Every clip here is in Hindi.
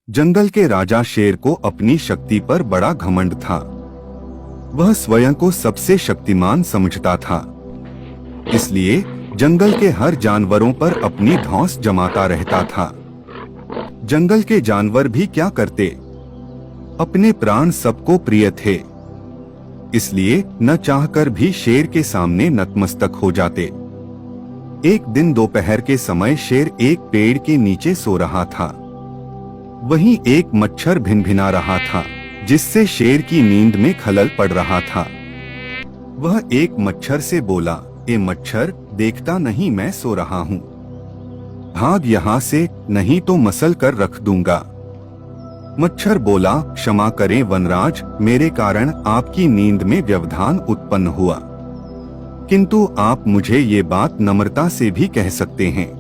जंगल के राजा शेर को अपनी शक्ति पर बड़ा घमंड था। वह स्वयं को सबसे शक्तिमान समझता था, इसलिए जंगल के हर जानवरों पर अपनी धौंस जमाता रहता था। जंगल के जानवर भी क्या करते, अपने प्राण सबको प्रिय थे, इसलिए न चाहकर भी शेर के सामने नतमस्तक हो जाते। एक दिन दोपहर के समय शेर एक पेड़ के नीचे सो रहा था। वहीं एक मच्छर भिनभिना रहा था, जिससे शेर की नींद में खलल पड़ रहा था। वह एक मच्छर से बोला, ए मच्छर, देखता नहीं मैं सो रहा हूँ, भाग यहाँ से, नहीं तो मसल कर रख दूंगा। मच्छर बोला, क्षमा करें वनराज, मेरे कारण आपकी नींद में व्यवधान उत्पन्न हुआ, किंतु आप मुझे ये बात नम्रता से भी कह सकते हैं।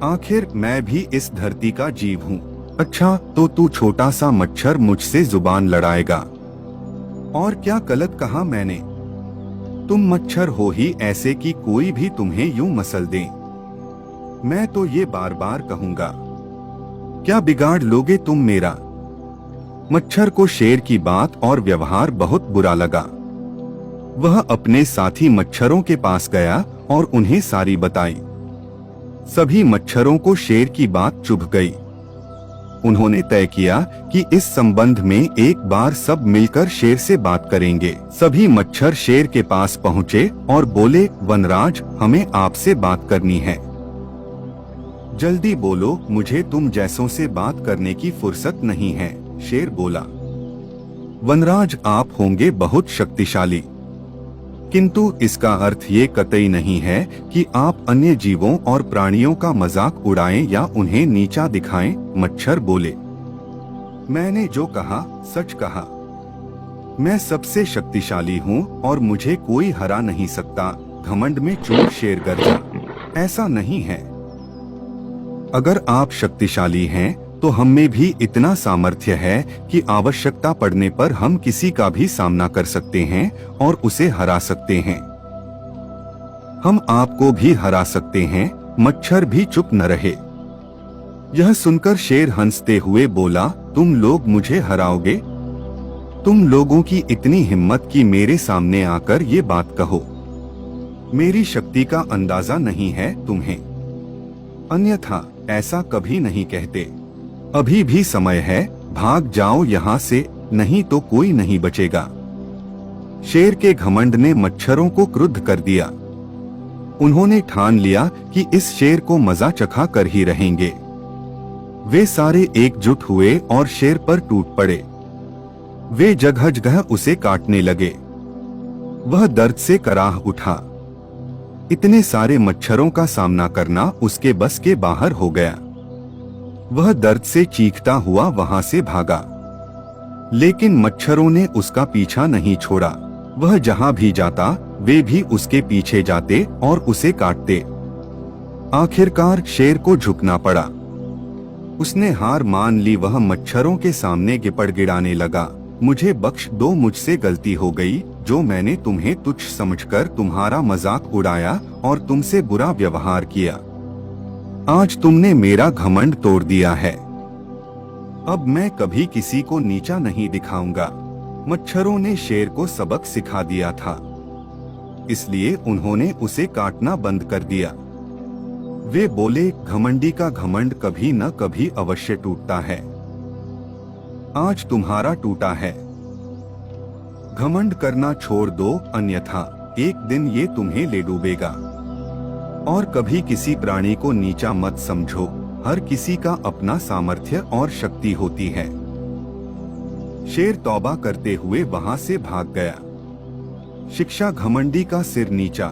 आखिर मैं भी इस धरती का जीव हूँ। अच्छा, तो तू छोटा सा मच्छर मुझसे जुबान लड़ाएगा? और क्या गलत कहा मैंने? तुम मच्छर हो ही ऐसे कि कोई भी तुम्हें यूं मसल दे। मैं तो ये बार बार कहूंगा, क्या बिगाड़ लोगे तुम मेरा? मच्छर को शेर की बात और व्यवहार बहुत बुरा लगा। वह अपने साथी मच्छरों के पास गया और उन्हें सारी बताई। सभी मच्छरों को शेर की बात चुभ गई। उन्होंने तय किया कि इस संबंध में एक बार सब मिलकर शेर से बात करेंगे। सभी मच्छर शेर के पास पहुँचे और बोले, वनराज, हमें आपसे बात करनी है, जल्दी बोलो, मुझे तुम जैसों से बात करने की फुर्सत नहीं है। शेर बोला, वनराज, आप होंगे बहुत शक्तिशाली, किंतु इसका अर्थ ये कतई नहीं है कि आप अन्य जीवों और प्राणियों का मजाक उड़ाएं या उन्हें नीचा दिखाएं। मच्छर बोले, मैंने जो कहा सच कहा। मैं सबसे शक्तिशाली हूँ और मुझे कोई हरा नहीं सकता। घमंड में चूर शेर गरजा, ऐसा नहीं है। अगर आप शक्तिशाली हैं तो हम में भी इतना सामर्थ्य है कि आवश्यकता पड़ने पर हम किसी का भी सामना कर सकते हैं और उसे हरा सकते हैं। हम आपको भी हरा सकते हैं। मच्छर भी चुप न रहे। यह सुनकर शेर हंसते हुए बोला, तुम लोग मुझे हराओगे? तुम लोगों की इतनी हिम्मत कि मेरे सामने आकर ये बात कहो। मेरी शक्ति का अंदाजा नहीं है तुम्हें, अन्यथा ऐसा कभी नहीं कहते। अभी भी समय है, भाग जाओ यहाँ से, नहीं तो कोई नहीं बचेगा। शेर के घमंड ने मच्छरों को क्रुद्ध कर दिया। उन्होंने ठान लिया कि इस शेर को मजा चखा कर ही रहेंगे। वे सारे एकजुट हुए और शेर पर टूट पड़े। वे जगह जगह उसे काटने लगे। वह दर्द से कराह उठा। इतने सारे मच्छरों का सामना करना उसके बस के बाहर हो गया। वह दर्द से चीखता हुआ वहां से भागा, लेकिन मच्छरों ने उसका पीछा नहीं छोड़ा। वह जहां भी जाता वे भी उसके पीछे जाते और उसे काटते। आखिरकार शेर को झुकना पड़ा। उसने हार मान ली। वह मच्छरों के सामने गिपड़ गिड़ाने लगा, मुझे बख्श दो, मुझसे गलती हो गई, जो मैंने तुम्हें तुच्छ समझकर तुम्हारा मजाक उड़ाया और तुमसे बुरा व्यवहार किया। आज तुमने मेरा घमंड तोड़ दिया है। अब मैं कभी किसी को नीचा नहीं दिखाऊंगा। मच्छरों ने शेर को सबक सिखा दिया था, इसलिए उन्होंने उसे काटना बंद कर दिया। वे बोले, घमंडी का घमंड कभी न कभी अवश्य टूटता है। आज तुम्हारा टूटा है। घमंड करना छोड़ दो, अन्यथा एक दिन ये तुम्हें ले डूबेगा। और कभी किसी प्राणी को नीचा मत समझो। हर किसी का अपना सामर्थ्य और शक्ति होती है। शेर तौबा करते हुए वहां से भाग गया। शिक्षा घमंडी का सिर नीचा।